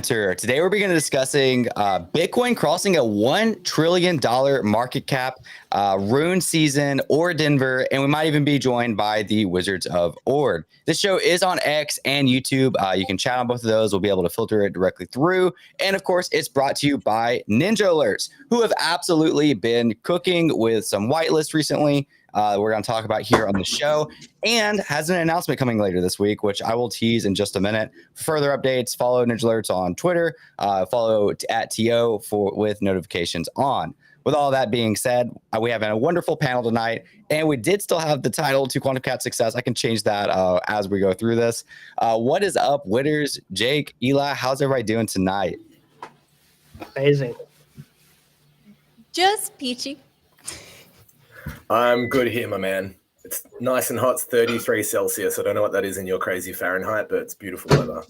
Today we're beginning discussing Bitcoin crossing a $1 trillion market cap, Rune season, or Denver, and we might even be joined by the Wizards of Ord. This show is on X and YouTube. You can chat on both of those. We'll be able to filter it directly through. And of course, it's brought to you by Ninja Alerts, who have absolutely been cooking with some whitelist recently. We're going to talk about here on the show, and has an announcement coming later this week, which I will tease in just a minute. For further updates, follow Ninja Alerts on Twitter, follow at TO with notifications on. With all that being said, we have a wonderful panel tonight, and we did still have the title to Quantum Cat Success. I can change that as we go through this. What is up, Witters, Jake, Eli? How's everybody doing tonight? Amazing. Just peachy. I'm good here, my man. It's nice and hot. It's 33 Celsius. I don't know what that is in your crazy Fahrenheit, but it's beautiful weather.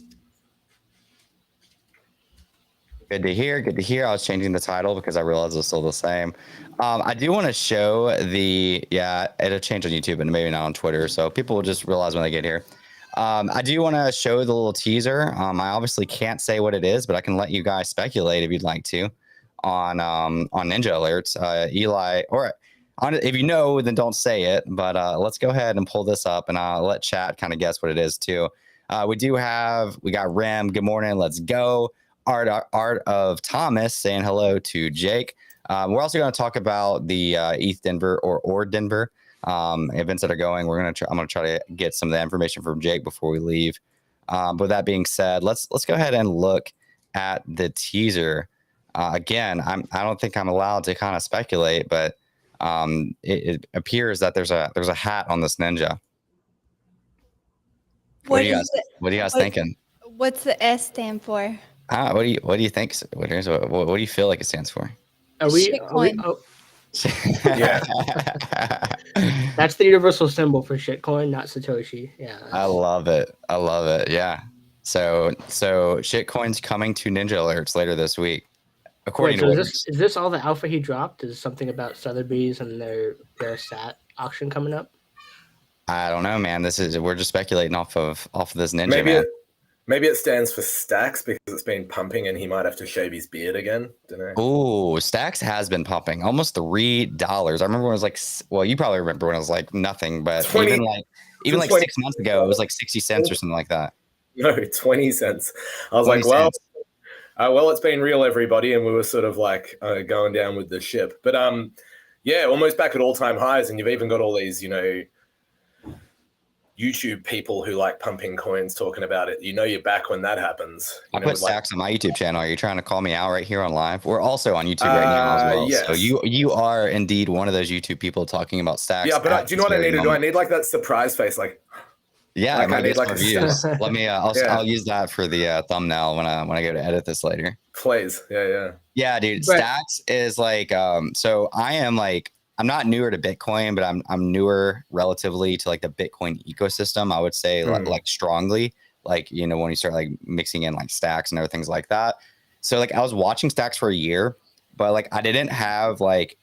Good to hear. Good to hear. I was changing the title because I realized it was still the same. I do want to show it'll change on YouTube, but maybe not on Twitter. So people will just realize when they get here. I do want to show the little teaser. I obviously can't say what it is, but I can let you guys speculate if you'd like to on Ninja Alerts. Eli, or if you know, then don't say it. But let's go ahead and pull this up, and I'll let chat kind of guess what it is too. We got Rem. Good morning. Let's go. Art of Thomas saying hello to Jake. We're also going to talk about the ETH Denver or Denver events that are going. I'm going to try to get some of the information from Jake before we leave. But with that being said, let's go ahead and look at the teaser. Again, I don't think I'm allowed to kind of speculate, but it appears that there's a hat on this ninja. What are you guys thinking? What's the S stand for? What do you think? What do you feel like it stands for? Yeah. That's the universal symbol for shitcoin, not Satoshi. Yeah. I love it. Yeah. So shitcoin's coming to Ninja Alerts later this week. Is this all the alpha he dropped? Is something about Sotheby's and their SAT auction coming up? I don't know, man. We're just speculating off of this ninja, man. Maybe it stands for Stacks because it's been pumping and he might have to shave his beard again. Don't know. Oh, Stacks has been pumping almost $3. I remember when it was like, well, you probably remember when it was like nothing, but even like 6 months ago, it was like 60 cents or something like that. No, 20 cents. I was like, well, it's been real, everybody, and we were sort of like going down with the ship. But almost back at all-time highs, and you've even got all these, YouTube people who like pumping coins talking about it. You're back when that happens. I put Stacks on my YouTube channel. Are you trying to call me out right here on live? We're also on YouTube right now as well. Yes. So you are indeed one of those YouTube people talking about Stacks. Yeah, but do you know what I need to do? I need like that surprise face, like. Yeah, like I need like reviews. Let me. I'll use that for the thumbnail when I go to edit this later. Please, yeah. Yeah, dude. Stacks is like. So I am like. I'm not newer to Bitcoin, but I'm newer relatively to like the Bitcoin ecosystem. I would say like strongly, like, when you start like mixing in like Stacks and other things like that. So like I was watching Stacks for a year, but like I didn't have like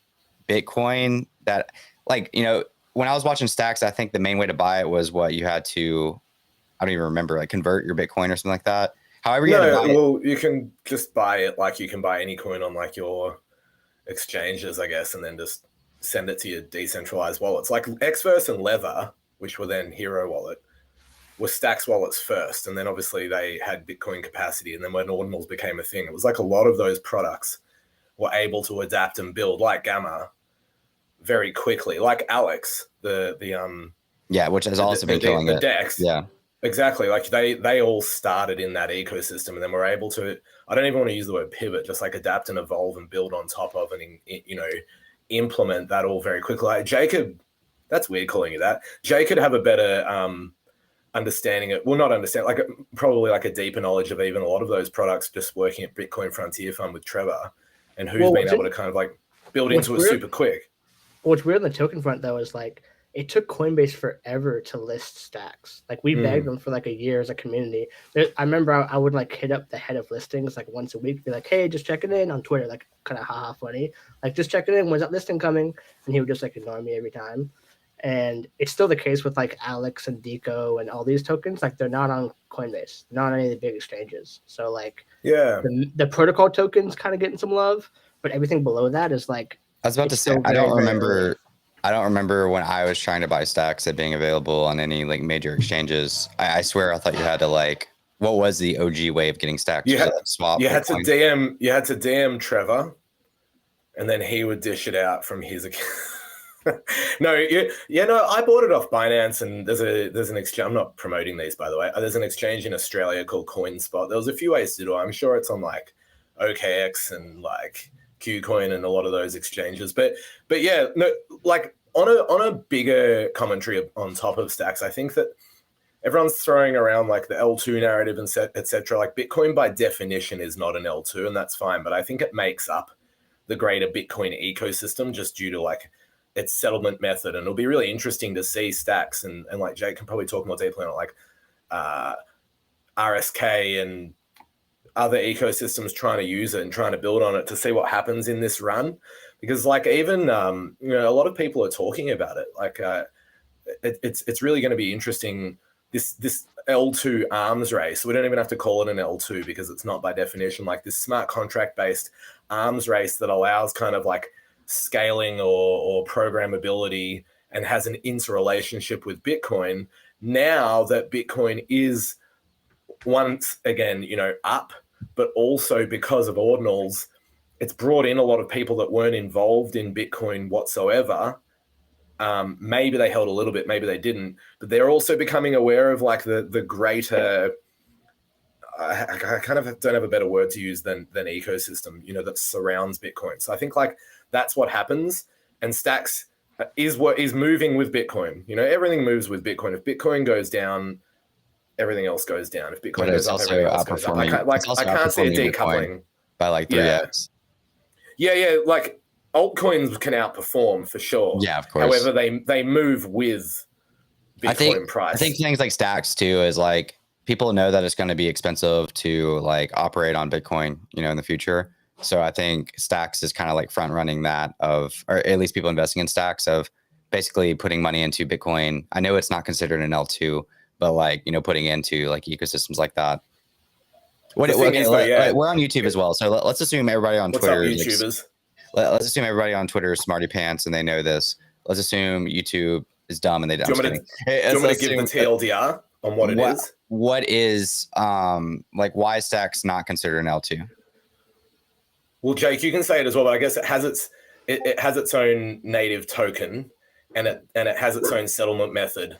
Bitcoin that like, when I was watching Stacks, I think the main way to buy it was what you had to, I don't even remember, like convert your Bitcoin or something like that. However, you can just buy it like you can buy any coin on like your exchanges, I guess, and then just send it to your decentralized wallets. Like Xverse and Leather, which were then Hero Wallet, were Stacks wallets first. And then obviously they had Bitcoin capacity. And then when Ordinals became a thing, it was like a lot of those products were able to adapt and build, like Gamma, very quickly. Like Alex, which has also been killing the it. DEX. Yeah. Exactly. Like they all started in that ecosystem, and then we're able to, I don't even want to use the word pivot, just like adapt and evolve and build on top of and, implement that all very quickly. Like Jacob, that's weird calling you that. Jay could have a better understanding it. Well, not understand, like probably like a deeper knowledge of even a lot of those products, just working at Bitcoin Frontier Fund with Trevor, and who's been able to kind of like build into it super quick. What's weird on the token front though is like it took Coinbase forever to list Stacks. Like we begged them for like a year as a community. I remember I would like hit up the head of listings like once a week, be like, hey, just checking in on Twitter, like kind of haha funny, like just checking in, when's that listing coming? And he would just like ignore me every time. And it's still the case with like Alex and Deco and all these tokens. Like they're not on Coinbase, not on any of the big exchanges. So like Yeah. The protocol tokens kind of getting some love, but everything below that is like. I was about to say, still I very, don't very remember. early. I don't remember when I was trying to buy stacks it being available on any like major exchanges. I swear I thought you had to like. What was the OG way of getting stacks? You Was had, it, like, swap. you had to Bitcoin? DM. You had to DM Trevor, and then he would dish it out from his account. No, no. I bought it off Binance, and there's an exchange. I'm not promoting these, by the way. There's an exchange in Australia called CoinSpot. There was a few ways to do it. I'm sure it's on like OKX and like KuCoin and a lot of those exchanges. But yeah, no, like on a bigger commentary on top of stacks, I think that everyone's throwing around like the L2 narrative and etc. Like Bitcoin by definition is not an L2, and that's fine. But I think it makes up the greater Bitcoin ecosystem just due to like its settlement method. And it'll be really interesting to see stacks and like Jake can probably talk more deeply on it, like RSK and other ecosystems trying to use it and trying to build on it to see what happens in this run. Because like even a lot of people are talking about it. Like it's really going to be interesting. This L2 arms race, we don't even have to call it an L2 because it's not by definition, like this smart contract based arms race that allows kind of like scaling or programmability and has an interrelationship with Bitcoin. Now that Bitcoin is once again, up, but also because of ordinals, it's brought in a lot of people that weren't involved in Bitcoin whatsoever. Maybe they held a little bit, maybe they didn't, but they're also becoming aware of like the greater, I kind of don't have a better word to use than ecosystem, that surrounds Bitcoin. So I think like that's what happens, and stacks is what is moving with Bitcoin. Everything moves with Bitcoin. If Bitcoin goes down, everything else goes down. If Bitcoin goes up, everything else goes up. I can't see a decoupling by like 3x. Yeah, like altcoins can outperform for sure. Yeah, of course. However, they move with Bitcoin price. I think things like stacks too is like people know that it's going to be expensive to like operate on Bitcoin, in the future. So I think stacks is kind of like front running that or at least people investing in stacks of basically putting money into Bitcoin. I know it's not considered an L2, but like, putting into like ecosystems like that. We're on YouTube as well. So let's assume everybody on Twitter. What's up, YouTubers? Let's assume everybody on Twitter is smarty pants and they know this. Let's assume YouTube is dumb and they don't. Do you want me to give the TLDR on what it is? What is like why is stacks not considered an L2? Well, Jake, you can say it as well, but I guess it has its own native token and it has its own settlement method.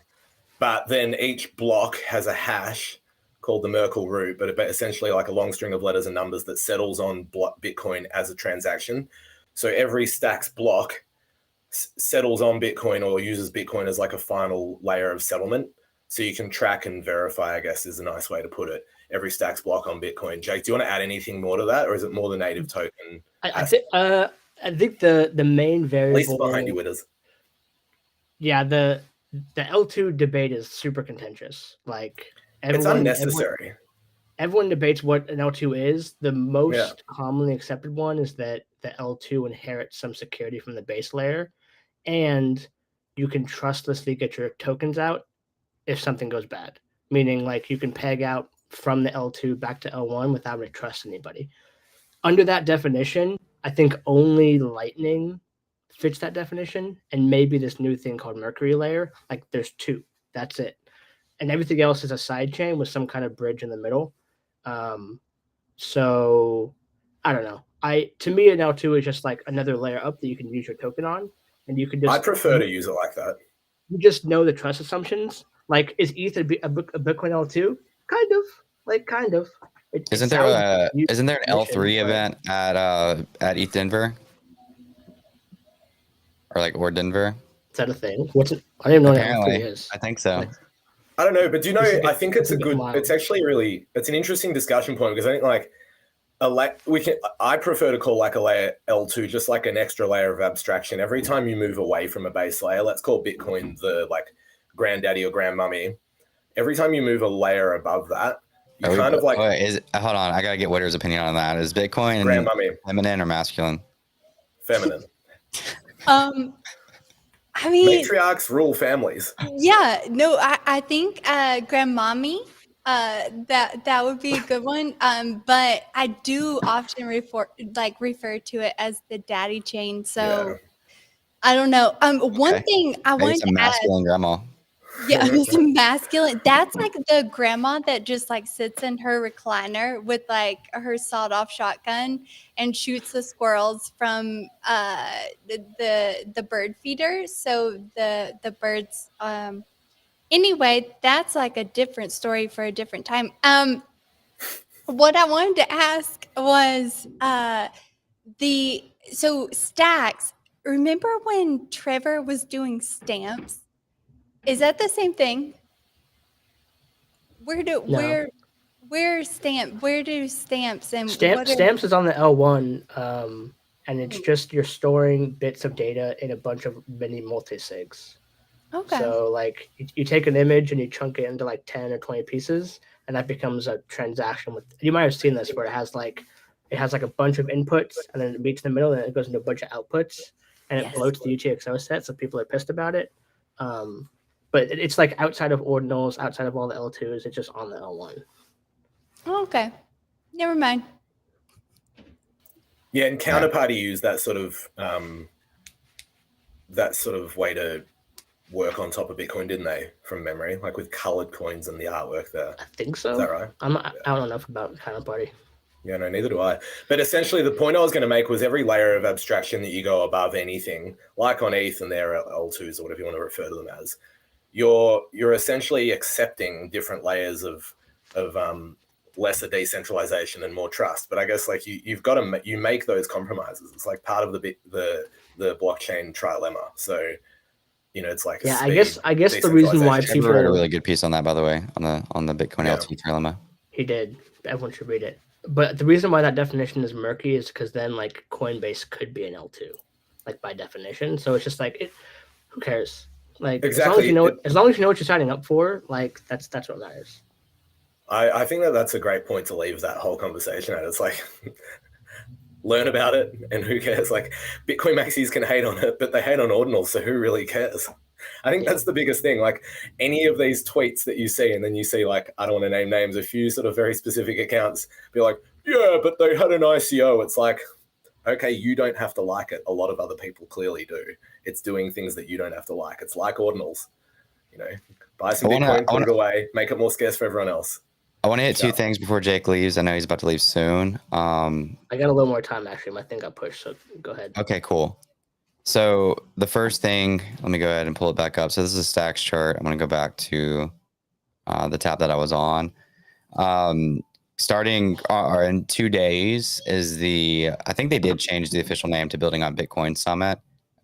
But then each block has a hash called the Merkle root, but essentially like a long string of letters and numbers that settles on Bitcoin as a transaction. So every stacks block settles on Bitcoin or uses Bitcoin as like a final layer of settlement. So you can track and verify, I guess is a nice way to put it, every stacks block on Bitcoin. Jake, do you want to add anything more to that, or is it more the native token? I think the main variable. At least behind you, Witters. Yeah, the L2 debate is super contentious. Like it's unnecessary. Everyone debates what an L2 is. The most commonly accepted one is that the L2 inherits some security from the base layer, and you can trustlessly get your tokens out if something goes bad. Meaning, like, you can peg out from the L2 back to L1 without having to trust anybody. Under that definition, I think only Lightning fits that definition, and maybe this new thing called Mercury layer. Like, there's two. That's it. And everything else is a side chain with some kind of bridge in the middle. So I don't know. To me, an L2 is just like another layer up that you can use your token on, and you can just. I prefer to use it like that. You just know the trust assumptions. Like, is ETH a Bitcoin L2? Kind of. Isn't there an L3 event at ETH Denver? Or Denver? Is that a thing? What's it? I don't even know Apparently, what L3 is. I think so. I don't know, but do you know? I think it's it's an interesting discussion point because I think like I prefer to call like a layer L2 just like an extra layer of abstraction. Every time you move away from a base layer, let's call Bitcoin the like granddaddy or grandmummy. Every time you move a layer above that, you hold on, I gotta get Witter's opinion on that. Is Bitcoin grandmummy feminine or masculine? Feminine. I mean, matriarchs rule families. Yeah, no, I think grandmommy That would be a good one. But I do often refer to it as the daddy chain. So I don't know. One thing I Maybe wanted some to add. masculine grandma. Yeah, it's masculine. That's like the grandma that just like sits in her recliner with like her sawed-off shotgun and shoots the squirrels from the bird feeder. So the birds. Anyway, that's like a different story for a different time. What I wanted to ask was so stacks. Remember when Trevor was doing stamps? Is that the same thing? Where do stamps and Stamps is on the L1, and it's just you're storing bits of data in a bunch of mini multisigs. Okay. So like you take an image and you chunk it into like 10 or 20 pieces, and that becomes a transaction with. You might have seen this where it has like a bunch of inputs and then it meets in the middle and it goes into a bunch of outputs and it bloats the UTXO set, so people are pissed about it. But it's like outside of ordinals, outside of all the L2s, it's just on the L1. Oh, okay. Never mind. Yeah, and Counterparty used that sort of way to work on top of Bitcoin, didn't they? From memory, like with colored coins and the artwork there. I think so. Is that right? I don't know enough about Counterparty. Yeah, no, neither do I. But essentially, the point I was going to make was every layer of abstraction that you go above anything, like on ETH and their L2s or whatever you want to refer to them as, you're essentially accepting different layers of lesser decentralization and more trust. But I guess like you've got to you make those compromises. It's like part of the blockchain trilemma. So it's like I guess the reason why people wrote a really good piece on that, by the way, on the Bitcoin L2 trilemma. He did. Everyone should read it. But the reason why that definition is murky is because then like Coinbase could be an L2, like by definition. So it's just like who cares? Like exactly. as long as you know what you're signing up for, like that's what matters. I think that's a great point to leave that whole conversation at. It's like learn about it and who cares? Like Bitcoin maxis can hate on it, but they hate on ordinals, so who really cares? I think that's the biggest thing. Like any of these tweets that you see, and then you see like, I don't want to name names, a few sort of very specific accounts be like, yeah, but they had an ICO. It's like, okay, you don't have to like it. A lot of other people clearly do. It's doing things that you don't have to like. It's like ordinals, buy some Bitcoin, put it away, make it more scarce for everyone else. I want to hit two things before Jake leaves. I know he's about to leave soon. I got a little more time, actually. My thing got pushed, so go ahead. Okay, cool. So the first thing, let me go ahead and pull it back up. So this is a stacks chart. I'm going to go back to the tab that I was on. Starting in 2 days is I think they did change the official name to Building on Bitcoin Summit.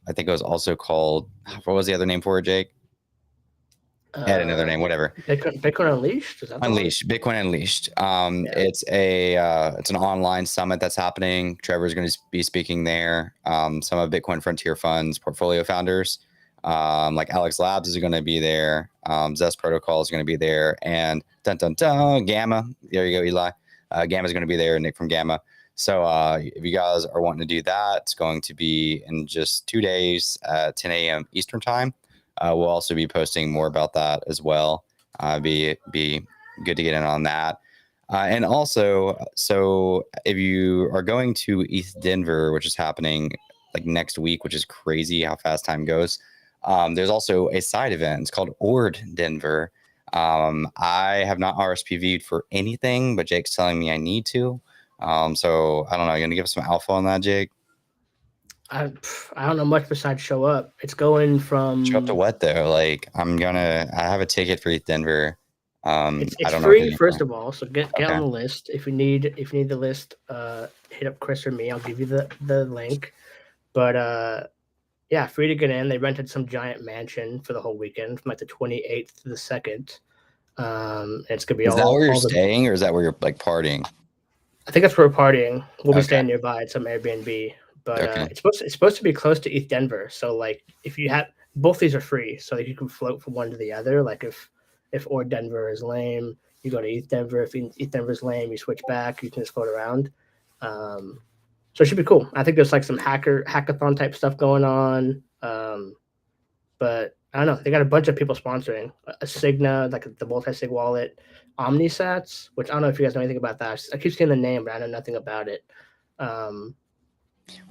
I think it was also called, what was the other name for it, Jake? Had another name, whatever. Bitcoin Unleashed? Is that Unleashed, Bitcoin Unleashed. It's an online summit that's happening. Trevor's going to be speaking there. Some of Bitcoin Frontier Fund's portfolio founders, like Alex Labs, is going to be there. Zest Protocol is going to be there, and Gamma. There you go, Eli. Gamma is going to be there. Nick from Gamma. So if you guys are wanting to do that, it's going to be in just 2 days at 10 a.m. Eastern time. We'll also be posting more about that as well. Be good to get in on that. And also, so if you are going to ETH Denver, which is happening like next week, which is crazy how fast time goes. There's also a side event. It's called Ord Denver. I have not RSPV'd for anything, but Jake's telling me I need to. So I don't know. You're gonna give us some alpha on that, Jake? I don't know much besides show up. It's going from show up to what though? Like I have a ticket for ETH Denver. It's I don't free know first of all, so get on the list. If you need the list, hit up Chris or me. I'll give you the link. But yeah, free to get in. They rented some giant mansion for the whole weekend from like the 28th to the 2nd. It's gonna be Is that where you're staying, or is that where you're like partying? I think that's where we're partying. We'll be staying nearby at some Airbnb. But it's supposed to be close to ETH Denver. So like if you have both, these are free. So like you can float from one to the other. Like if Ord Denver is lame, you go to ETH Denver. If ETH Denver is lame, you switch back. You can just float around. So it should be cool. I think there's like some hackathon type stuff going on. But I don't know. They got a bunch of people sponsoring. A Cigna, like the multi-sig wallet, Omnisats, which I don't know if you guys know anything about that. I keep seeing the name, but I know nothing about it.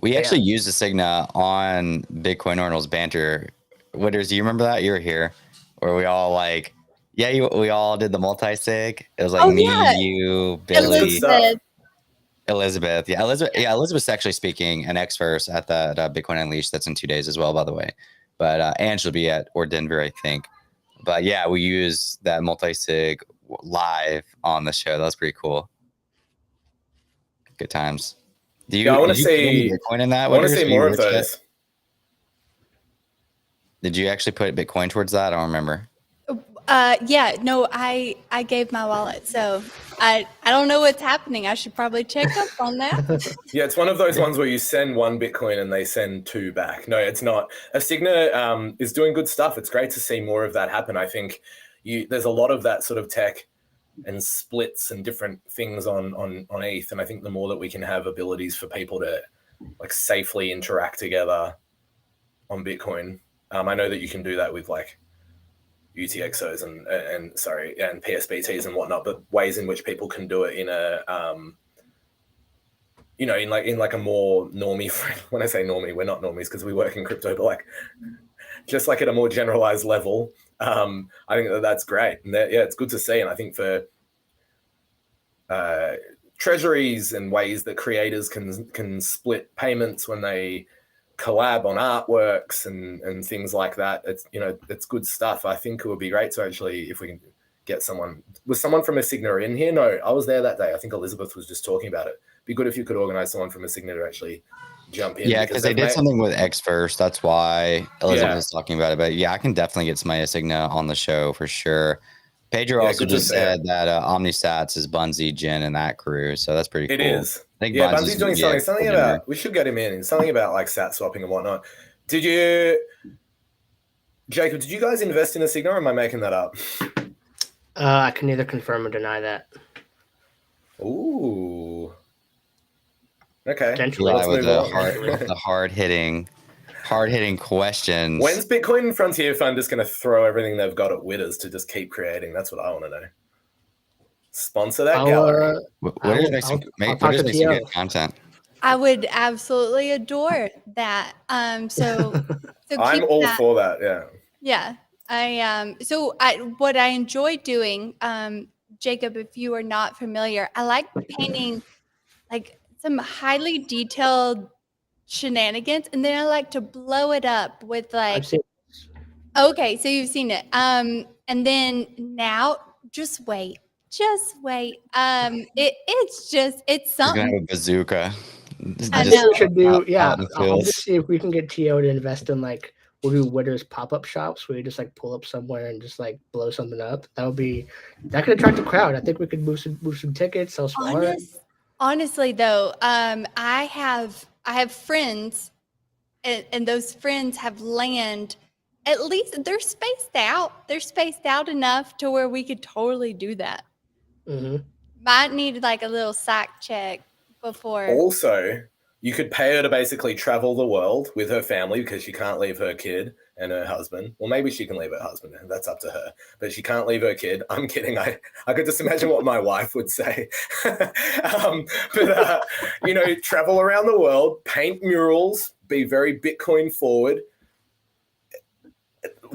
We actually used a Cigna on Bitcoin Ordinals banter. Witters, do you remember that? You were here, where we all like, we all did the multi-sig. It was like me, you, Billy, Elizabeth. Yeah, Elizabeth's actually speaking an X-Verse at the Bitcoin Unleashed. That's in 2 days as well, by the way. But Ange will be at Denver, I think. But yeah, we use that multi-sig live on the show. That was pretty cool. Good times. I want to see Bitcoin in that. I want to see more of those. Did you actually put Bitcoin towards that? I don't remember. Yeah, no, I gave my wallet, so I don't know what's happening. I should probably check up on that. Yeah, it's one of those ones where you send 1 Bitcoin and they send 2 back. No, it's not. Cigna is doing good stuff. It's great to see more of that happen. I think there's a lot of that sort of tech and splits and different things on ETH, and I think the more that we can have abilities for people to like safely interact together on Bitcoin. I know that you can do that with like UTXOs and PSBTs and whatnot, but ways in which people can do it in a in like a more normie. When I say normie, we're not normies because we work in crypto, but like just like at a more generalized level, I think that's great. And it's good to see. And I think for treasuries and ways that creators can split payments when they collab on artworks and things like that, it's good stuff. I think it would be great to actually, if we can get someone from a Cigna in here. No, I was there that day. I think Elizabeth was just talking about it. Be good if you could organize someone from a Cigna to actually jump in. Yeah, because they did something with X-Verse. That's why Elizabeth was talking about it. But yeah, I can definitely get somebody Cigna on the show for sure. Pedro also just said that Omnisats is Bunzi, Jen, and that crew. So that's pretty cool. It is. I think Bunzi's doing something about, we should get him in, something about like sat swapping and whatnot. Jacob, did you guys invest in a Cigna or am I making that up? I can neither confirm or deny that. Ooh. Okay. Potentially. With the hard-hitting questions. When's Bitcoin Frontier Fund just going to throw everything they've got at Witters to just keep creating? That's what I want to know. Sponsor that gallery. Witters makes some good content. I would absolutely adore that. So I'm all for that. Yeah. Yeah. What I enjoy doing, Jacob, if you are not familiar, I like painting like some highly detailed shenanigans, and then I like to blow it up with like. I've seen it. Okay, so you've seen it. And then now, just wait. It's something. You're gonna have a bazooka. I know. Should do. Yeah, I'll just see if we can get T.O. to invest in like we'll do Witters pop-up shops where you just like pull up somewhere and just like blow something up. That could attract a crowd. I think we could move some tickets, sell some art. Honestly, though, I have friends, and those friends have land. At least they're spaced out. They're spaced out enough to where we could totally do that. Mm-hmm. Might need like a little psych check before. Also, you could pay her to basically travel the world with her family because she can't leave her kid and her husband. Well, maybe she can leave her husband. That's up to her. But she can't leave her kid. I'm kidding. I could just imagine what my wife would say. Travel around the world, paint murals, be very Bitcoin forward.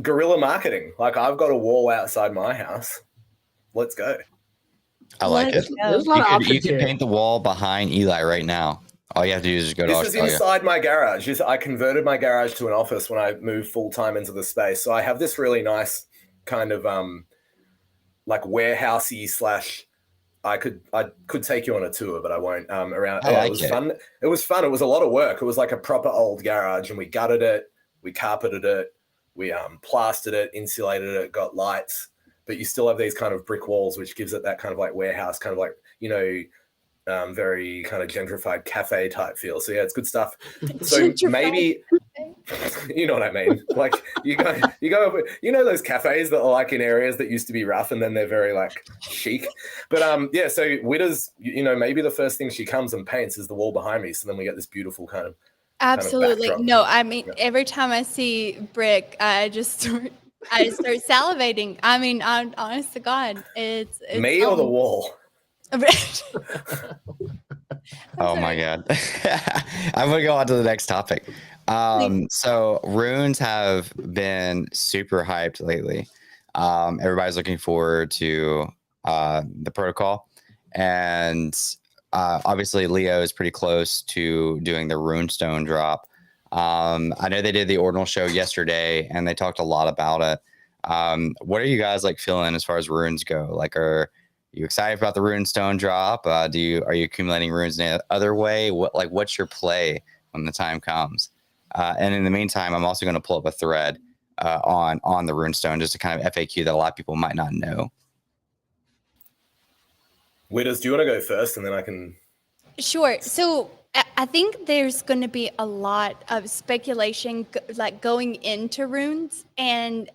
Guerrilla marketing. Like, I've got a wall outside my house. Let's go. I like it. There's a lot of options you could paint the wall behind Eli right now. All you have to do is just go to Australia. This is inside my garage. I converted my garage to an office when I moved full-time into the space. So I have this really nice kind of like warehousey / I could take you on a tour, but I won't. It was fun. It was fun. It was a lot of work. It was like a proper old garage, and we gutted it, we carpeted it, we plastered it, insulated it, got lights. But you still have these kind of brick walls, which gives it that kind of like warehouse, kind of like, very kind of gentrified cafe type feel. So yeah, it's good stuff. So maybe, you know what I mean? Like you go those cafes that are like in areas that used to be rough and then they're very like chic. But so Witters, maybe the first thing she comes and paints is the wall behind me. So then we get this beautiful kind of Absolutely. backdrop. No, I mean, Yeah. every time I see brick, I start salivating. I mean, honest to God, it's Me or the wall? I'm Oh my sorry. god. I'm gonna go on to the next topic. So runes have been super hyped lately. Everybody's looking forward to the protocol, and obviously Leo is pretty close to doing the runestone drop. I know they did the ordinal show yesterday, and they talked a lot about it. What are you guys like feeling as far as runes go? Like, are you excited about the runestone drop? Are you accumulating runes in any other way? What's your play when the time comes? And in the meantime, I'm also going to pull up a thread on the runestone, just a kind of FAQ that a lot of people might not know. Witters, do you want to go first, and then I can? Sure. So I think there's going to be a lot of speculation like going into runes, and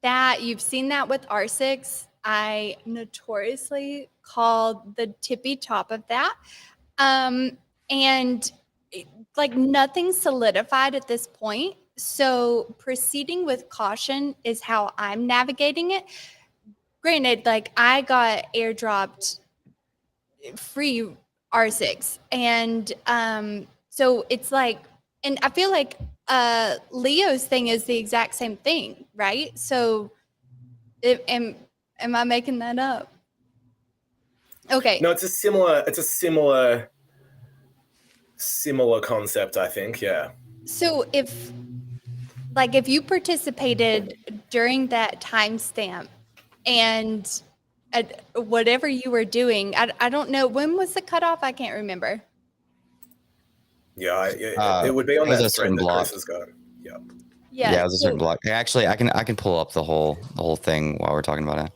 that you've seen that with R6. I notoriously called the tippy top of that. And like nothing solidified at this point. So proceeding with caution is how I'm navigating it. Granted, like I got airdropped free R6. And so it's like, and I feel like Leo's thing is the exact same thing, right? So am I making that up? Okay. No, it's a similar concept, I think. Yeah. So if you participated during that timestamp and whatever you were doing, I don't know, when was the cutoff? I can't remember. Yeah, it would be on that thread that Chris has got. Yeah. Yeah, it was a certain block. Actually, I can pull up the whole thing while we're talking about it.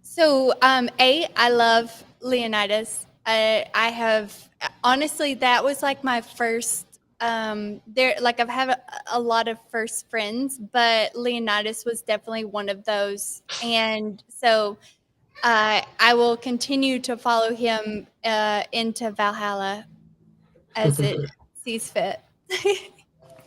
So, I love Leonidas. I have honestly, that was like my first. I've had a lot of first friends, but Leonidas was definitely one of those, and so I will continue to follow him into Valhalla as it sees fit.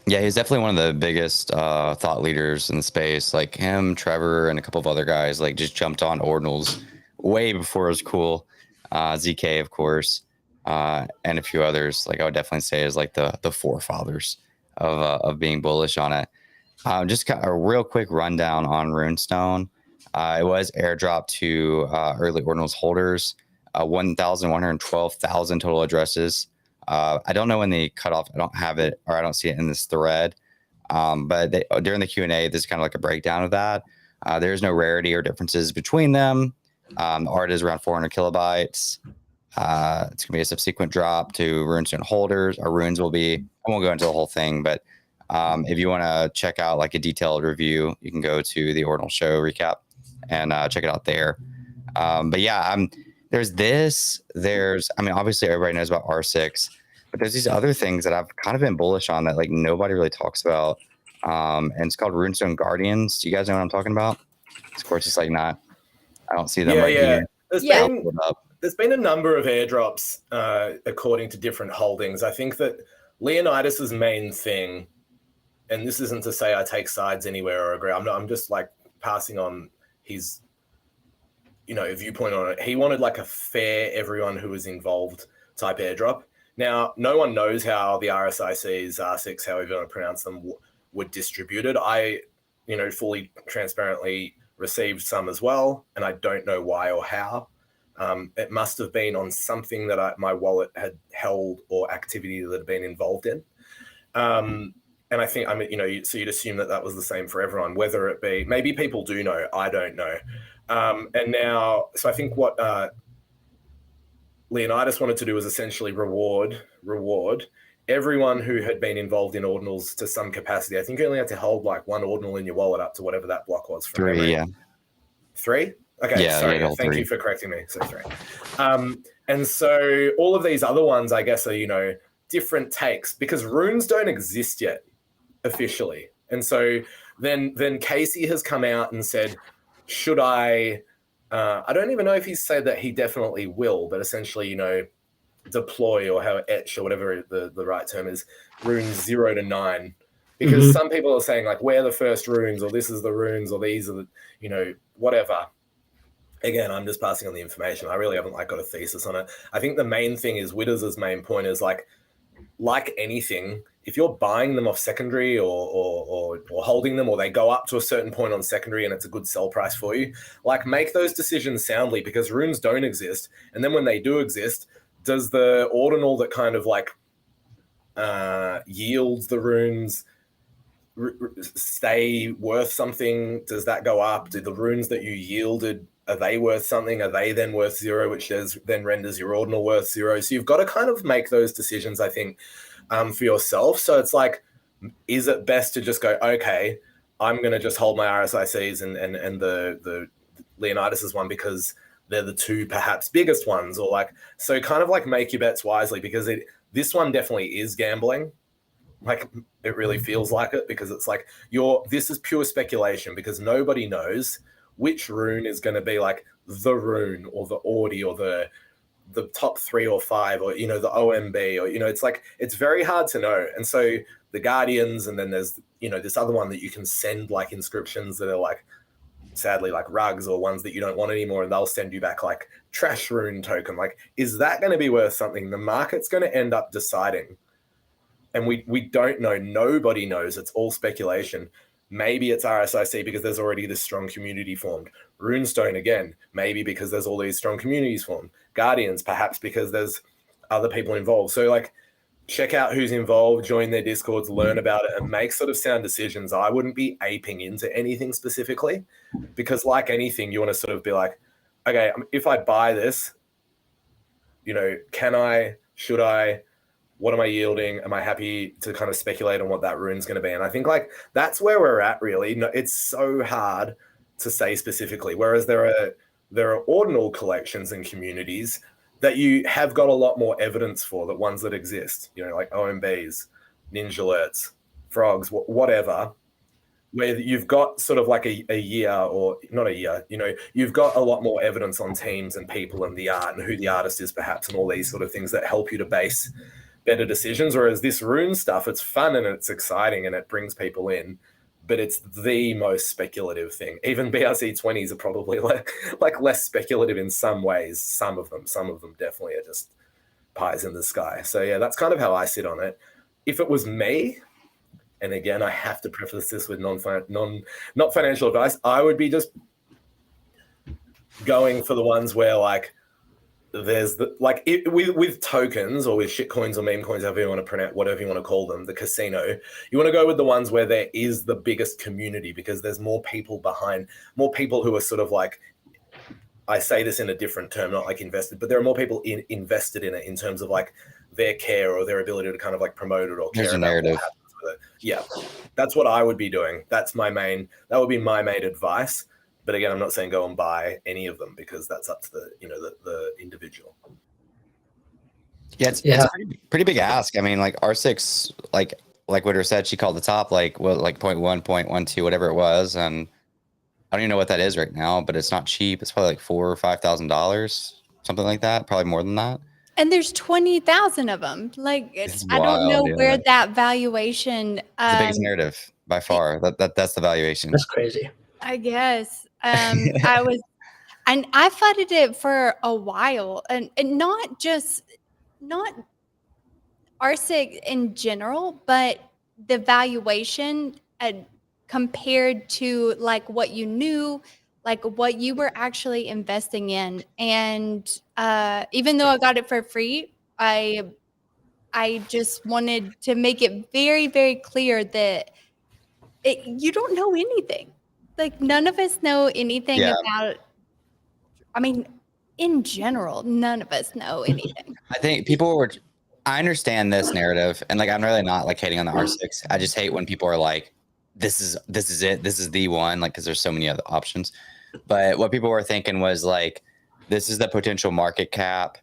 Yeah, he's definitely one of the biggest thought leaders in the space. Like him, Trevor, and a couple of other guys like just jumped on ordinals way before it was cool. ZK, of course, and a few others. Like I would definitely say is like the forefathers of being bullish on it. Just got a real quick rundown on Runestone. It was airdropped to early ordinals holders, 1,112,000 total addresses. I don't know when the cutoff. I don't have it, or I don't see it in this thread. But during the Q&A, this is kind of like a breakdown of that. There's no rarity or differences between them. Art is around 400 kilobytes. It's gonna be a subsequent drop to Runestone holders. Our runes will be. I won't go into the whole thing, but if you want to check out like a detailed review, you can go to the Ordinal Show recap and check it out there. But yeah, there's this. I mean, obviously everybody knows about R6. But there's these other things that I've kind of been bullish on that like nobody really talks about. And it's called Runestone Guardians. Do you guys know what I'm talking about? Of course, it's like not. I don't see them here. There's been a number of airdrops according to different holdings. I think that Leonidas's main thing, and this isn't to say I take sides anywhere or agree. I'm just like passing on his, viewpoint on it. He wanted like a fair everyone who was involved type airdrop. Now, no one knows how the RSICs, R6, however you want to pronounce them, were distributed. I, fully transparently received some as well, and I don't know why or how. It must have been on something that my wallet had held or activity that had been involved in. And I think, so you'd assume that was the same for everyone, whether it be, maybe people do know, I don't know. And now, so I think what Leonidas wanted to do was essentially reward everyone who had been involved in ordinals to some capacity. I think you only had to hold like one ordinal in your wallet up to whatever that block was. From 3, memory. yeah. 3? Okay, yeah, sorry. Thank you for correcting me. So 3. And so all of these other ones, I guess, are, different takes because runes don't exist yet officially. And so then Casey has come out and said, should I don't even know if he said that he definitely will, but essentially, deploy or how etch or whatever the right term is runes 0 to 9, because some people are saying like we're the first runes, or this is the runes, or these are the whatever. Again, I'm just passing on the information. I really haven't got a thesis on it. I think the main thing is Witters' main point is like anything, if you're buying them off secondary or holding them, or they go up to a certain point on secondary and it's a good sell price for you, like make those decisions soundly, because runes don't exist. And then when they do exist, does the ordinal that kind of like yields the runes stay worth something? Does that go up? Do the runes that you yielded, are they worth something? Are they then worth 0, which then renders your ordinal worth 0? So you've got to kind of make those decisions, I think, for yourself. So it's like, is it best to just go, okay, I'm going to just hold my RSICs and the Leonidas one because they're the two perhaps biggest ones, or like, so kind of like make your bets wisely, because this one definitely is gambling. Like it really feels like it, because it's like this is pure speculation, because nobody knows which rune is going to be like the rune or the Audi or the top 3 or 5, or the OMB, or it's like, it's very hard to know. And so the Guardians, and then there's this other one that you can send like inscriptions that are like, sadly, like rugs, or ones that you don't want anymore, and they'll send you back like trash rune token. Like, is that going to be worth something? The market's going to end up deciding, and we don't know. Nobody knows. It's all speculation. Maybe it's RSIC because there's already this strong community formed. Runestone, again, maybe because there's all these strong communities formed. Guardians, perhaps because there's other people involved. So like, check out who's involved, join their discords, learn about it, and make sort of sound decisions. I wouldn't be aping into anything specifically, because like anything, you want to sort of be like, okay, if I buy this, can I, should I, what am I yielding? Am I happy to kind of speculate on what that rune's going to be? And I think like that's where we're at, really. It's so hard to say specifically. Whereas there are ordinal collections and communities that you have got a lot more evidence for, the ones that exist, like OMBs, Ninja Alerts, Frogs, whatever, where you've got sort of like a year, or not a year, you've got a lot more evidence on teams and people and the art and who the artist is perhaps, and all these sort of things that help you to base better decisions. Whereas this rune stuff, it's fun and it's exciting and it brings people in, but it's the most speculative thing. Even BRC20s are probably like less speculative in some ways. Some of them definitely are just pies in the sky. So yeah, that's kind of how I sit on it. If it was me, and again, I have to preface this with not financial advice, I would be just going for the ones where like there's with tokens, or with shit coins or meme coins, however you want to pronounce, whatever you want to call them, the casino, you want to go with the ones where there is the biggest community, because there's more people behind, more people who are sort of like, I say this in a different term, not like invested, but there are more people invested in it in terms of like their care or their ability to kind of like promote it or care about narrative. what happens with it. Yeah, that's what I would be doing. That would be my main advice. But again, I'm not saying go and buy any of them, because that's up to the individual. Yeah, it's a pretty big ask. I mean, like R6, like Witter said, she called the top like 0.1, 0.12, whatever it was, and I don't even know what that is right now, but it's not cheap. It's probably like $4,000 or $5,000, something like that. Probably more than that. And there's 20,000 of them. Like, I don't know where that valuation. It's the biggest narrative by far. That's the valuation. That's crazy. I guess. I fought it for a while, and not RSIC in general, but the valuation compared to like what you knew, like what you were actually investing in. And even though I got it for free, I just wanted to make it very, very clear that you don't know anything. Like, none of us know anything about, I mean, in general, none of us know anything. I think I understand this narrative, and like, I'm really not like hating on the R6. I just hate when people are like, this is it. This is the one, like, because there's so many other options. But what people were thinking was like, this is the potential market cap.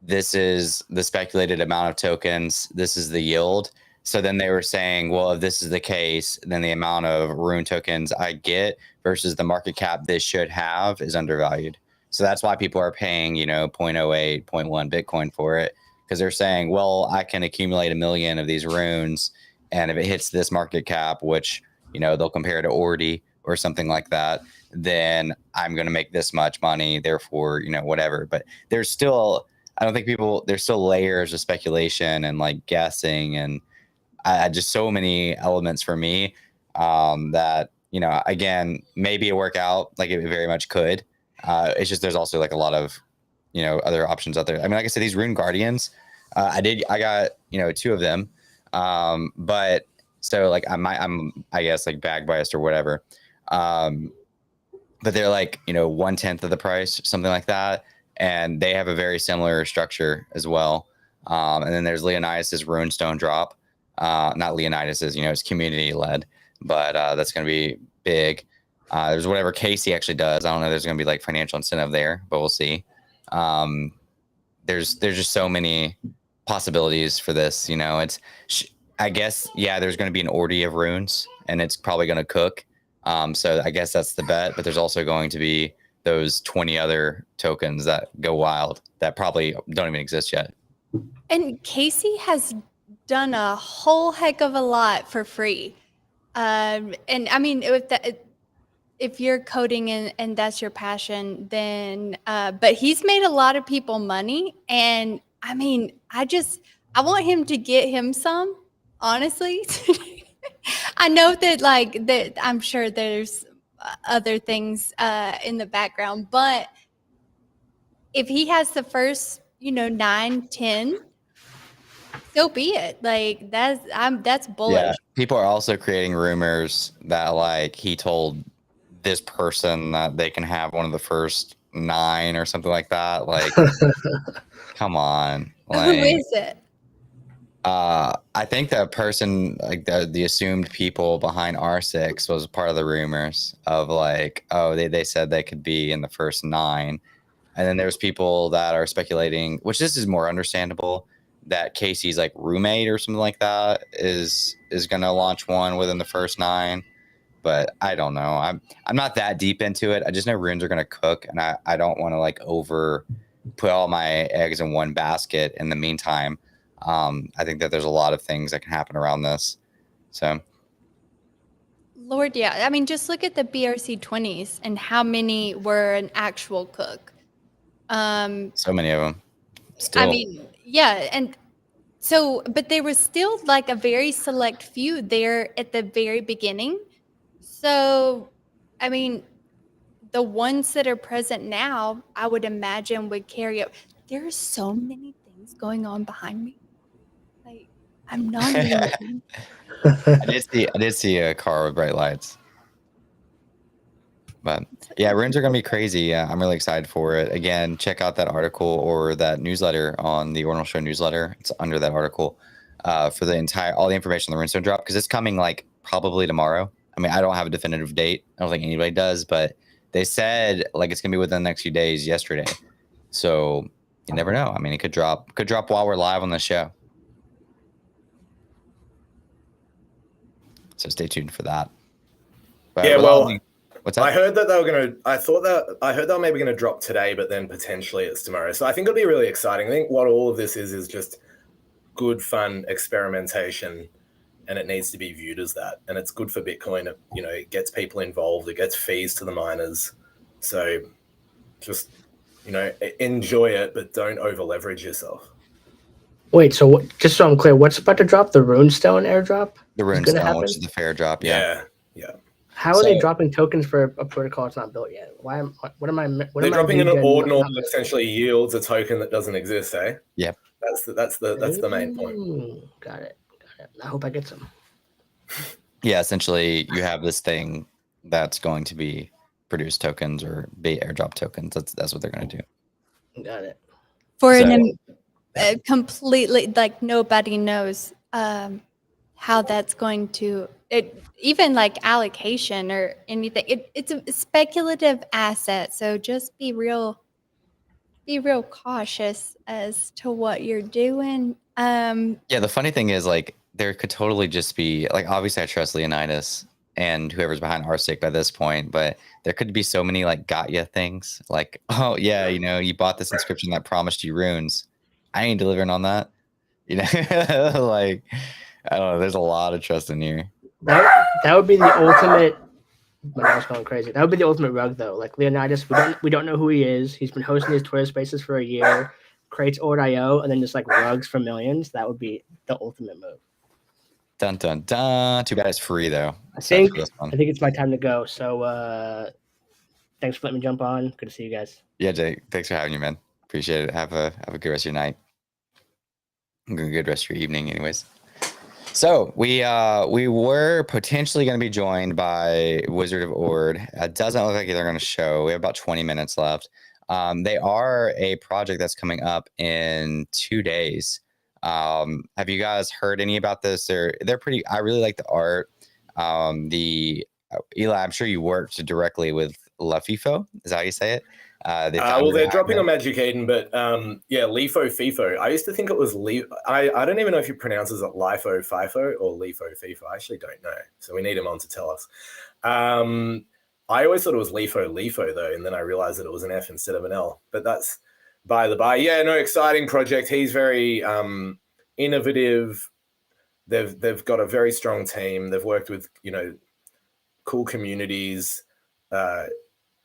This is the speculated amount of tokens. This is the yield. So then they were saying, well, if this is the case, then the amount of rune tokens I get versus the market cap this should have is undervalued. So that's why people are paying, 0.08, 0.1 Bitcoin for it, because they're saying, well, I can accumulate 1 million of these runes, and if it hits this market cap, which they'll compare to Ordi or something like that, then I'm going to make this much money. Therefore, whatever. But there's still, I don't think there's still layers of speculation and like guessing, and I just so many elements for me that again, maybe it work out, like it very much could. It's just there's also like a lot of other options out there. I mean, like I said, these Rune Guardians, I got 2 of them, but so like I guess like bag biased or whatever, but they're like 1/10 of the price, something like that, and they have a very similar structure as well. And then there's Leonidas's Runestone drop. Not Leonidas's, it's community led, but that's going to be big. There's whatever Casey actually does. I don't know. There's going to be like financial incentive there, but we'll see. There's just so many possibilities for this. I guess, there's going to be an orgy of runes, and it's probably going to cook. So I guess that's the bet, but there's also going to be those 20 other tokens that go wild that probably don't even exist yet. And Casey has done a whole heck of a lot for free. And I mean, if you're coding and that's your passion, then, but he's made a lot of people money. And I mean, I want him to get him some, honestly. I know that I'm sure there's other things in the background, but if he has the first, 9, 10, so be it. Like that's bullish. Yeah, people are also creating rumors that like he told this person that they can have one of the first 9 or something like that. Like, come on. Like, who is it? I think the person, like the assumed people behind R6 was part of the rumors of like, oh, they said they could be in the first 9. And then there's people that are speculating, which this is more understandable, that Casey's like roommate or something like that is going to launch one within the first 9. But I don't know. I'm not that deep into it. I just know runes are going to cook, and I don't want to like put all my eggs in one basket in the meantime. I think that there's a lot of things that can happen around this. So, Lord, yeah. I mean, just look at the BRC 20s and how many were an actual cook. So many of them. Still. I mean, yeah. And so, but there was still like a very select few there at the very beginning. So, I mean, the ones that are present now, I would imagine would carry up. There are so many things going on behind me. Like, I'm not even. I did see a car with bright lights. But yeah, runes are going to be crazy. I'm really excited for it. Again, check out that article or that newsletter on the Ordinal Show newsletter. It's under that article for all the information on the Runestone drop, because it's coming like probably tomorrow. I mean, I don't have a definitive date. I don't think anybody does, but they said like it's going to be within the next few days yesterday. So you never know. I mean, it could drop while we're live on the show. So stay tuned for that. But yeah, well, what's that? I heard that I heard they were maybe going to drop today, but then potentially it's tomorrow. So I think it'll be really exciting. I think what all of this is just good, fun experimentation, and it needs to be viewed as that. And it's good for Bitcoin. It gets people involved. It gets fees to the miners. So just, enjoy it, but don't over leverage yourself. Wait, so just so I'm clear, what's about to drop? The Runestone airdrop? The Runestone, which is the fair drop. Yeah. How are they dropping tokens for a protocol that's not built yet? They're dropping an ordinal that essentially yields a token that doesn't exist, eh? Yep. That's the main point. Got it. I hope I get some. Yeah, essentially you have this thing that's going to be produce tokens or be airdrop tokens. That's what they're going to do. Got it. For completely, like, nobody knows how that's going to even like allocation or anything. It's a speculative asset, so just be real cautious as to what you're doing. Yeah, the funny thing is, like, there could totally just be like, obviously I trust Leonidas and whoever's behind RSIC by this point, but there could be so many like got ya things, like, oh yeah, you bought this inscription that promised you runes, I ain't delivering on that. You know, like I don't know. There's a lot of trust in here. That would be the ultimate. My nose going crazy. That would be the ultimate rug, though. Like Leonidas, we don't know who he is. He's been hosting these Twitter Spaces for a year. Creates Ord.io, and then just like rugs for millions. That would be the ultimate move. Dun dun dun. Too bad it's free though. I think it's my time to go. So thanks for letting me jump on. Good to see you guys. Yeah, Jake. Thanks for having you, man. Appreciate it. Have a good rest of your night. Good rest of your evening, anyways. So we were potentially going to be joined by Wizard of Ord. It doesn't look like they're going to show. We have about 20 minutes left. They are a project that's coming up in 2 days. Have you guys heard any about this? They're pretty. I really like the art. Eli, I'm sure you worked directly with LaFIFO. Is that how you say it? They're dropping on Magic Eden, but yeah, LIFO FIFO. I used to think it was I don't even know if you pronounce it LIFO FIFO or LIFO FIFO. I actually don't know. So we need him on to tell us. I always thought it was LIFO though, and then I realized that it was an F instead of an L. But that's by the by. Yeah, no, exciting project. He's very innovative. They've got a very strong team. They've worked with cool communities.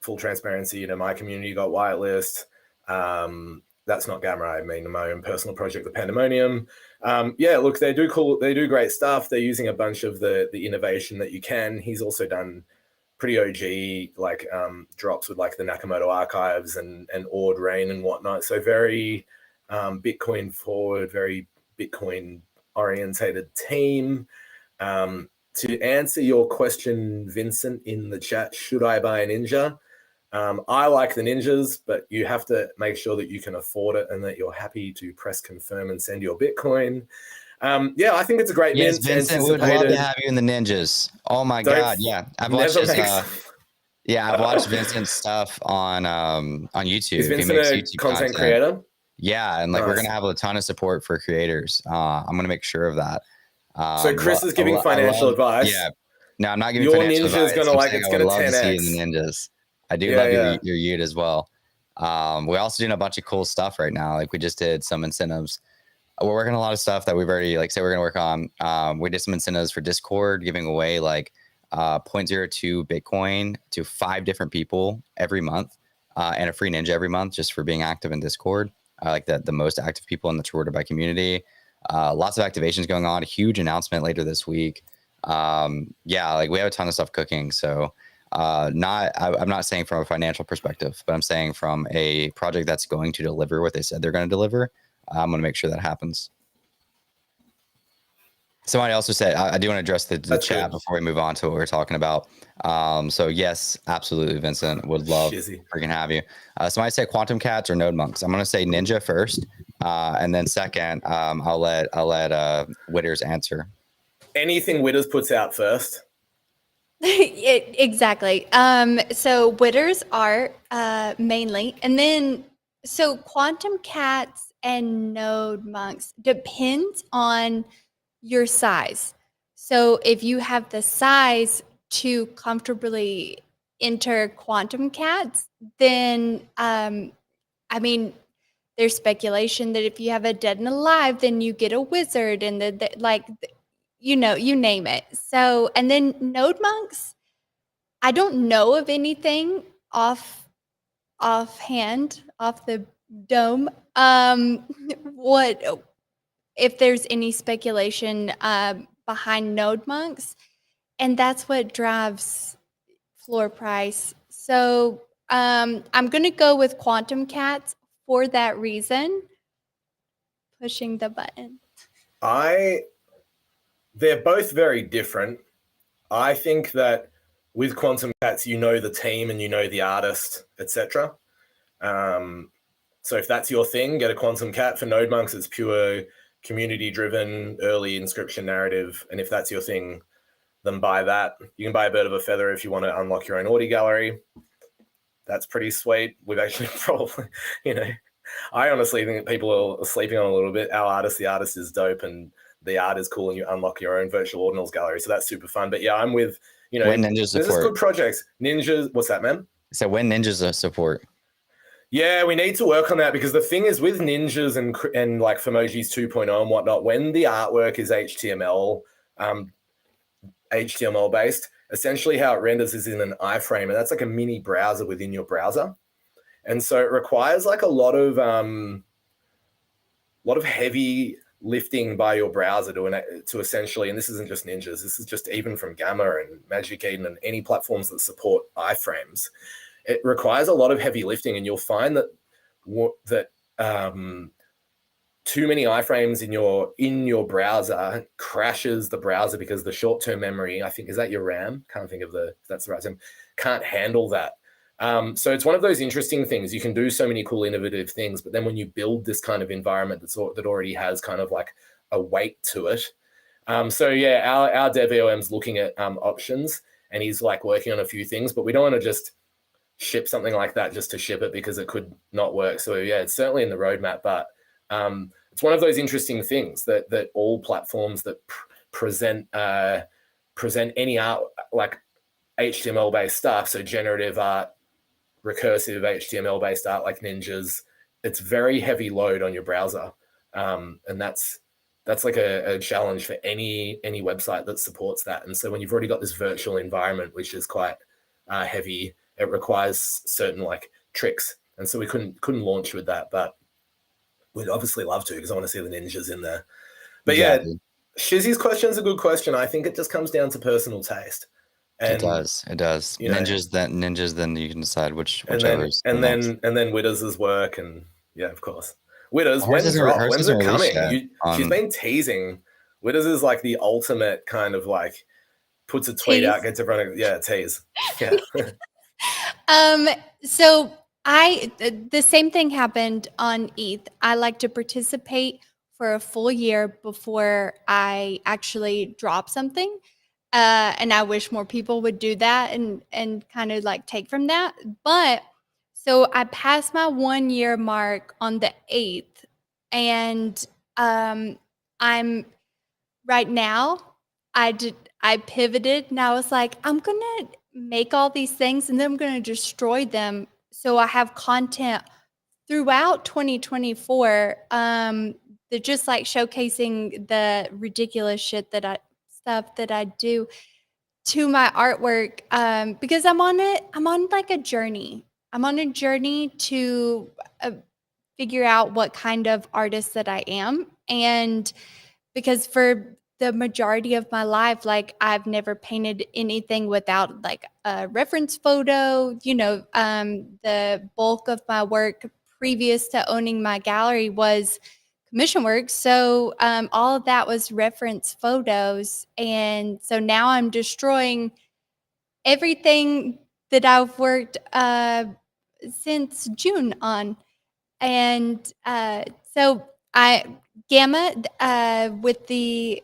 Full transparency, my community got whitelist. That's not Gamma. I mean, my own personal project, the Pandemonium. Yeah, look, they do great stuff. They're using a bunch of the innovation that you can. He's also done pretty OG drops with like the Nakamoto archives and Ord Rain and whatnot. So very Bitcoin forward, very Bitcoin orientated team. To answer your question, Vincent, in the chat, should I buy a Ninja? I like the Ninjas, but you have to make sure that you can afford it and that you're happy to press confirm and send your Bitcoin. Yeah, I think it's a great mint. Vincent, we would love to have you in the Ninjas. Oh my God, yeah. I've watched I've watched Vincent's stuff on YouTube. Is Vincent a content creator? Yeah, and we're gonna have a ton of support for creators. I'm gonna make sure of that. So Chris is giving financial advice. Yeah. No, I'm not giving financial advice. Your Ninja's it's gonna 10x. To see you in the Ninjas. I do love your Ute as well. We're also doing a bunch of cool stuff right now. Like we just did some incentives. We're working on a lot of stuff that we've already say we're gonna work on. We did some incentives for Discord, giving away 0.02 Bitcoin to 5 different people every month, and a free Ninja every month just for being active in Discord. The most active people in the rewarded by community. Lots of activations going on. A huge announcement later this week. We have a ton of stuff cooking. So I'm not saying from a financial perspective, but I'm saying from a project that's going to deliver what they said they're going to deliver. I'm going to make sure that happens. Somebody also said, I do want to address the chat before we move on to what we're talking about. So yes, absolutely, Vincent, would love freaking have you. Somebody said Quantum Cats or Node Monks. I'm going to say Ninja first, and then second, I'll let Witters answer. Anything Witters puts out first. Exactly. So Witters art mainly, and then so Quantum Cats and Node Monks depends on your size. So if you have the size to comfortably enter Quantum Cats, then there's speculation that if you have a Dead and Alive, then you get a wizard and you name it. So, and then Node Monks, I don't know of anything offhand, off the dome. What if there's any speculation behind Node Monks, and that's what drives floor price. So I'm going to go with Quantum Cats for that reason. Pushing the button. They're both very different. I think that with Quantum Cats, the team and the artist, etc. So if that's your thing, get a Quantum Cat. For Node Monks, it's pure community-driven, early inscription narrative. And if that's your thing, then buy that. You can buy a Bird of a Feather if you want to unlock your own Audi gallery. That's pretty sweet. We've actually probably, I honestly think people are sleeping on a little bit. The artist is dope, and the art is cool, and you unlock your own virtual ordinals gallery. So that's super fun. But yeah, I'm with, when Ninjas this support. Is good projects. Ninjas, what's that, man? So when Ninjas support. Yeah, we need to work on that, because the thing is with ninjas and like Femojis 2.0 and whatnot, when the artwork is HTML based, essentially how it renders is in an iframe, and that's like a mini browser within your browser. And so it requires like a lot of heavy lifting by your browser to essentially, and this isn't just ninjas, this is just even from Gamma and Magic Eden and any platforms that support iframes. It requires a lot of heavy lifting, and you'll find that too many iframes in your browser crashes the browser, because the short-term memory, I think, is that your RAM? Can't think of if that's the right term, can't handle that. So it's one of those interesting things. You can do so many cool, innovative things, but then when you build this kind of environment that already has kind of like a weight to it. So yeah, our dev EOM's looking at options, and he's like working on a few things, but we don't want to just ship something like that just to ship it, because it could not work. So yeah, it's certainly in the roadmap, but it's one of those interesting things that all platforms that present any art, like HTML based stuff, so generative art, recursive HTML based art like ninjas, it's very heavy load on your browser, and that's like a challenge for any website that supports that. And so when you've already got this virtual environment which is quite heavy, it requires certain like tricks, and so we couldn't launch with that, but we'd obviously love to, because I want to see the ninjas in there. But exactly. Yeah, Shizzy's question is a good question. I think it just comes down to personal taste. And, it does. Ninjas, then you can decide whichever is and then Witters' work, and yeah, of course. Witters, when's it coming? She's been teasing. Witters is like the ultimate kind of like puts a tweet out, gets everyone, tease. Yeah. So the same thing happened on ETH. I like to participate for a full year before I actually drop something. And I wish more people would do that and kind of like take from that. But so I passed my 1 year mark on the 8th, and I'm right now, I pivoted, and I was like, I'm gonna make all these things and then I'm gonna destroy them. So I have content throughout 2024, that just like showcasing the ridiculous stuff that I do to my artwork, because I'm on like a journey. I'm on a journey to figure out what kind of artist that I am. And because for the majority of my life, like I've never painted anything without like a reference photo. The bulk of my work previous to owning my gallery was commission work. So all of that was reference photos. And so now I'm destroying everything that I've worked since June on. And so Gamma with the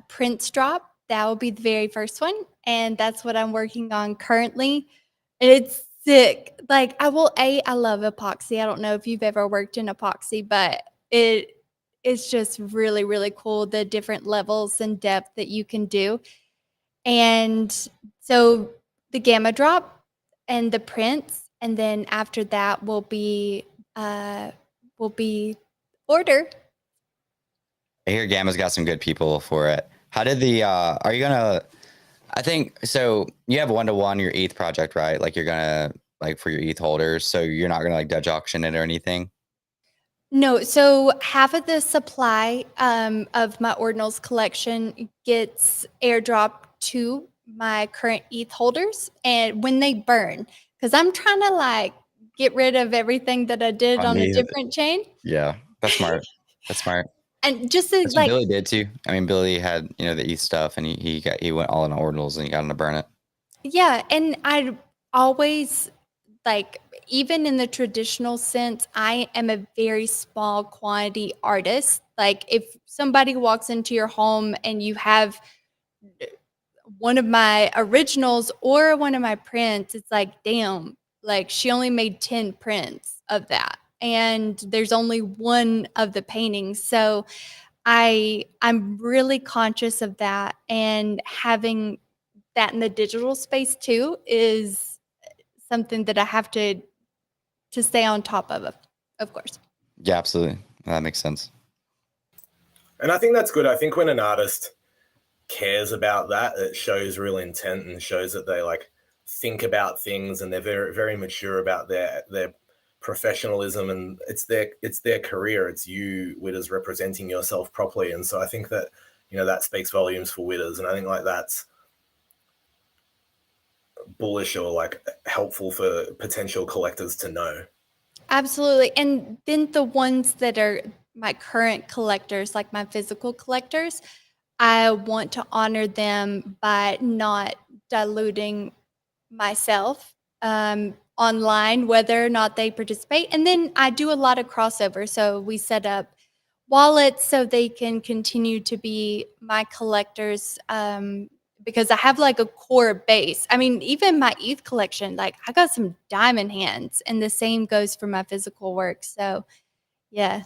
prints drop, that will be the very first one. And that's what I'm working on currently. And it's sick. Like I love epoxy. I don't know if you've ever worked in epoxy, but it's just really, really cool, the different levels and depth that you can do. And so the Gamma drop and the prints, and then after that will be order. I hear Gamma's got some good people for it. How did are you gonna, I think, so you have 1-to-1 your ETH project, right? Like you're gonna, like for your ETH holders, so you're not gonna like Dutch auction it or anything? No, so half of the supply of my Ordinals collection gets airdropped to my current ETH holders, and when they burn, because I'm trying to like get rid of everything that I did on a different chain. Yeah, that's smart. That's smart. And just that's like Billy did too. I mean, Billy had the ETH stuff, and he went all in Ordinals, and he got him to burn it. Yeah, and I always like, even in the traditional sense, I am a very small quantity artist. Like if somebody walks into your home and you have one of my originals or one of my prints, it's like, damn, like she only made 10 prints of that. And there's only one of the paintings. So I'm really conscious of that, and having that in the digital space too is something that I have to to stay on top of course. Yeah, absolutely. That makes sense. And I think that's good. I think when an artist cares about that, it shows real intent and shows that they like think about things and they're very, very mature about their professionalism, and it's their career. It's you, Witters, representing yourself properly. And so I think that, you know, that speaks volumes for Witters. And I think like that's bullish or like helpful for potential collectors to know. Absolutely. And then the ones that are my current collectors, like my physical collectors, I want to honor them by not diluting myself online, whether or not they participate. And then I do a lot of crossover. So we set up wallets so they can continue to be my collectors, because I have like a core base. I mean, even my ETH collection, like I got some diamond hands, and the same goes for my physical work. So yeah.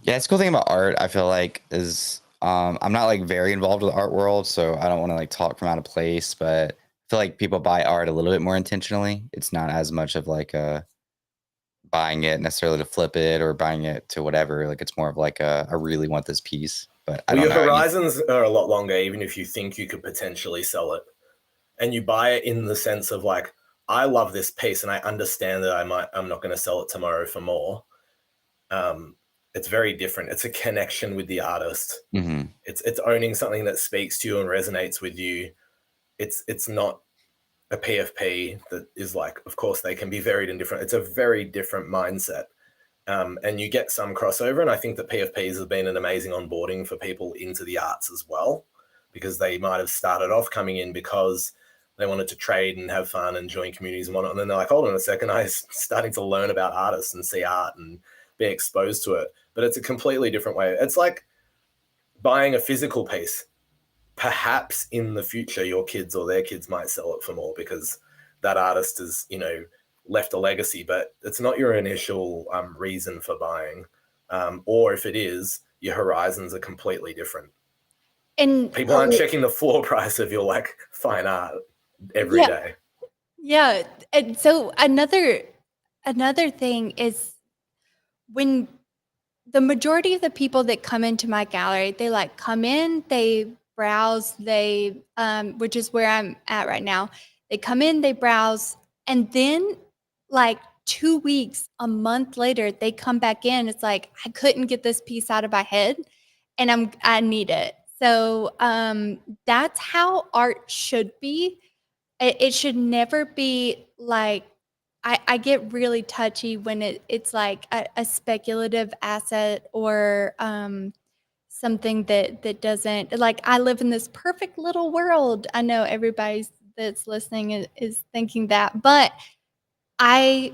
Yeah, it's a cool thing about art, I feel like, is I'm not like very involved with the art world, so I don't want to like talk from out of place, but I feel like people buy art a little bit more intentionally. It's not as much of like a buying it necessarily to flip it or buying it to whatever. Like it's more of like I really want this piece, but I Well, don't your know. horizons are a lot longer, even if you think you could potentially sell it. And you buy it in the sense of like, I love this piece and I understand that I'm not going to sell it tomorrow for more. It's very different. It's a connection with the artist. Mm-hmm. It's owning something that speaks to you and resonates with you. It's not a PFP that is like, of course they can be varied and different. It's a very different mindset. And you get some crossover. And I think that PFPs have been an amazing onboarding for people into the arts as well, because they might have started off coming in because they wanted to trade and have fun and join communities and whatnot. And then they're like, hold on a second, I'm starting to learn about artists and see art and be exposed to it. But it's a completely different way. It's like buying a physical piece. Perhaps in the future, your kids or their kids might sell it for more because that artist has, you know, left a legacy, but it's not your initial reason for buying. Or if it is, your horizons are completely different. And people aren't checking the floor price of your like fine art every day. Yeah. And so another thing is, when the majority of the people that come into my gallery, they like come in, they browse, they which is where I'm at right now. They come in, they browse, and then like 2 weeks, a month later, they come back in. It's like, I couldn't get this piece out of my head and I need it. So that's how art should be. It should never be like, I get really touchy when it's like a speculative asset or something that doesn't, like, I live in this perfect little world. I know everybody that's listening is thinking that, but I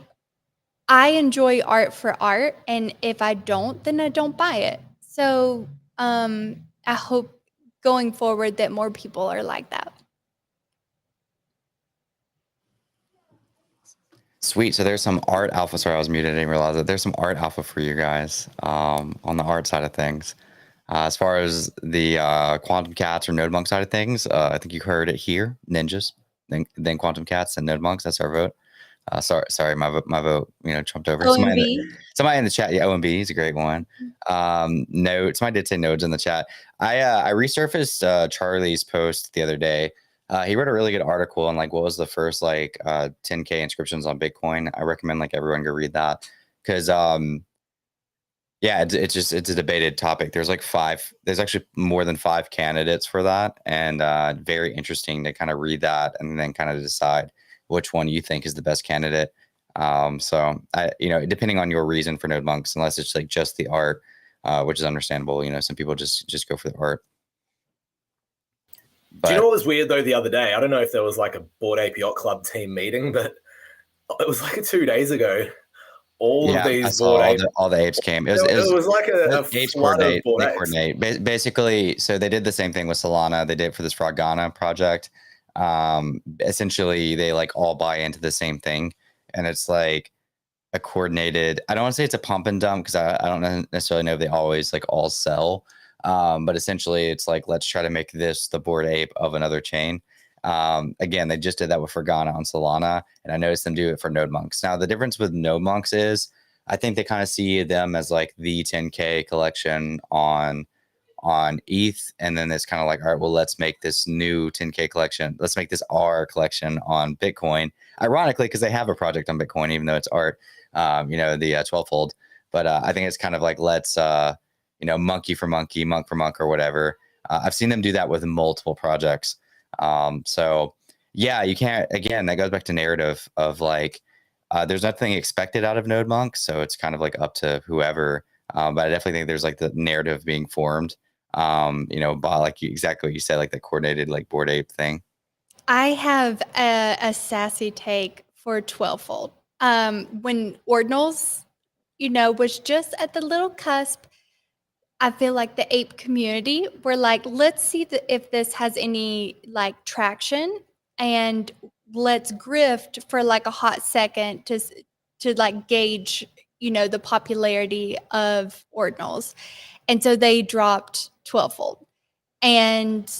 enjoy art for art, and if I don't, then I don't buy it. So I hope going forward that more people are like that. Sweet. So there's some art alpha. Sorry, I was muted. I didn't realize that there's some art alpha for you guys on the art side of things. As far as the Quantum Cats or Node Monk side of things, I think you heard it here. Ninjas, then Quantum Cats and Node Monks. That's our vote. Sorry, my vote, trumped over. Somebody in the chat, yeah, OMB is a great one. Nodes, somebody did say nodes in the chat. I resurfaced Charlie's post the other day. He wrote a really good article on like what was the first like 10K inscriptions on Bitcoin. I recommend like everyone go read that because yeah, it's a debated topic. There's actually more than 5 candidates for that, and very interesting to kind of read that and then kind of decide which one you think is the best candidate. So depending on your reason for Node Monks, unless it's like just the art, which is understandable. Some people just go for the art. Do you know what was weird though the other day? I don't know if there was like a Bored Ape Yacht Club team meeting, but it was like 2 days ago. All of these all the apes came. It was like a apes flood of Bored Apes. Coordinate. Basically, so they did the same thing with Solana. They did it for this Fragana project. Essentially, they like all buy into the same thing, and it's like a coordinated. I don't want to say it's a pump and dump because I don't necessarily know if they always like all sell. But essentially, it's like let's try to make this the Bored Ape of another chain. Again, they just did that with Fergana on Solana, and I noticed them do it for node monks. Now, the difference with node monks is I think they kind of see them as like the 10K collection on ETH, and then it's kind of like, all right, well, let's make this new 10K collection. Let's make this our collection on Bitcoin. Ironically, because they have a project on Bitcoin, even though it's art, the 12-fold. But I think it's kind of like, let's, monkey for monkey, monk for monk, or whatever. I've seen them do that with multiple projects. So yeah, you can't, again, that goes back to narrative of like, there's nothing expected out of node monks. So it's kind of like up to whoever. But I definitely think there's like the narrative being formed, by like exactly what you said, like the coordinated like Bored Ape thing. I have a sassy take for 12-fold. When Ordinals, was just at the little cusp, I feel like the ape community were like, let's see if this has any like traction, and let's grift for like a hot second to like gauge, the popularity of Ordinals. And so they dropped 12-fold. And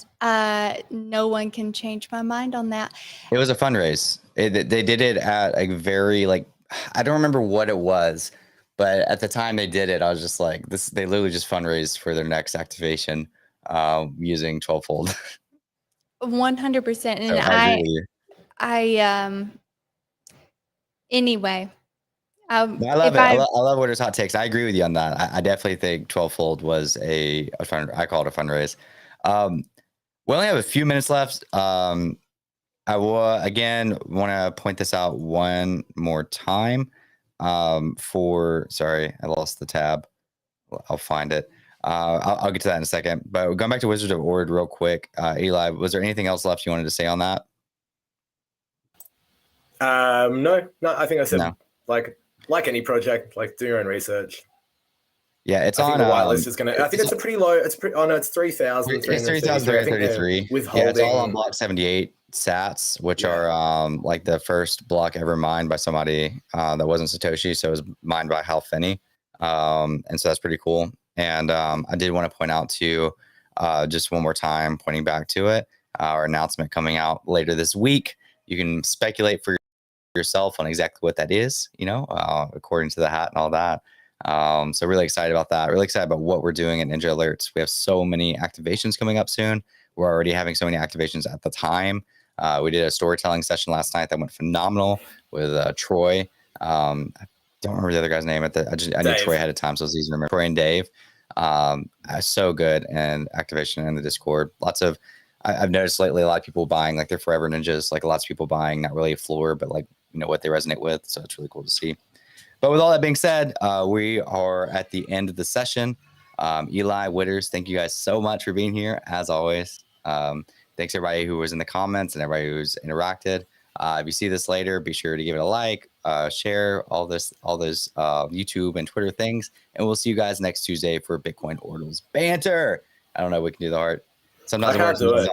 no one can change my mind on that. It was a fundraise. They did it at a very like, I don't remember what it was, but at the time they did it, I was just like, this. They literally just fundraised for their next activation using 12-fold. 100%. And So I agree with you. Anyway. I love it. I love Witter's hot takes. I agree with you on that. I definitely think 12-fold was a fun. I call it a fundraise. We only have a few minutes left. I will again want to point this out one more time. Sorry, I lost the tab. I'll find it. I'll get to that in a second. But going back to Wizards of Ord real quick, Eli, was there anything else left you wanted to say on that? No. I think I said like any project, like do your own research. Yeah, it's I on. think the whitelist is going to. I think it's a pretty low. It's 3,000. It's 3,333. Withholding. Yeah, it's all on block 78 sats, which are like the first block ever mined by somebody that wasn't Satoshi. So it was mined by Hal Finney. And so that's pretty cool. And I did want to point out to just one more time, pointing back to it, our announcement coming out later this week. You can speculate for yourself on exactly what that is, according to the hat and all that. So really excited about that. Really excited about what we're doing at Ninja Alerts. We have so many activations coming up soon. We're already having so many activations at the time. We did a storytelling session last night that went phenomenal with Troy. I don't remember the other guy's name. I knew Troy ahead of time, so it's easy to remember. Troy and Dave. So good. And activation in the Discord. I've noticed lately a lot of people buying like their Forever Ninjas, like lots of people buying not really a floor, but like, what they resonate with. So it's really cool to see. But with all that being said, we are at the end of the session. Eli, Witters, thank you guys so much for being here, as always. Thanks everybody who was in the comments and everybody who's interacted. If you see this later, be sure to give it a like, share all those YouTube and Twitter things. And we'll see you guys next Tuesday for Bitcoin Ordinals banter. I don't know. We can do the heart. Sometimes I can't do it.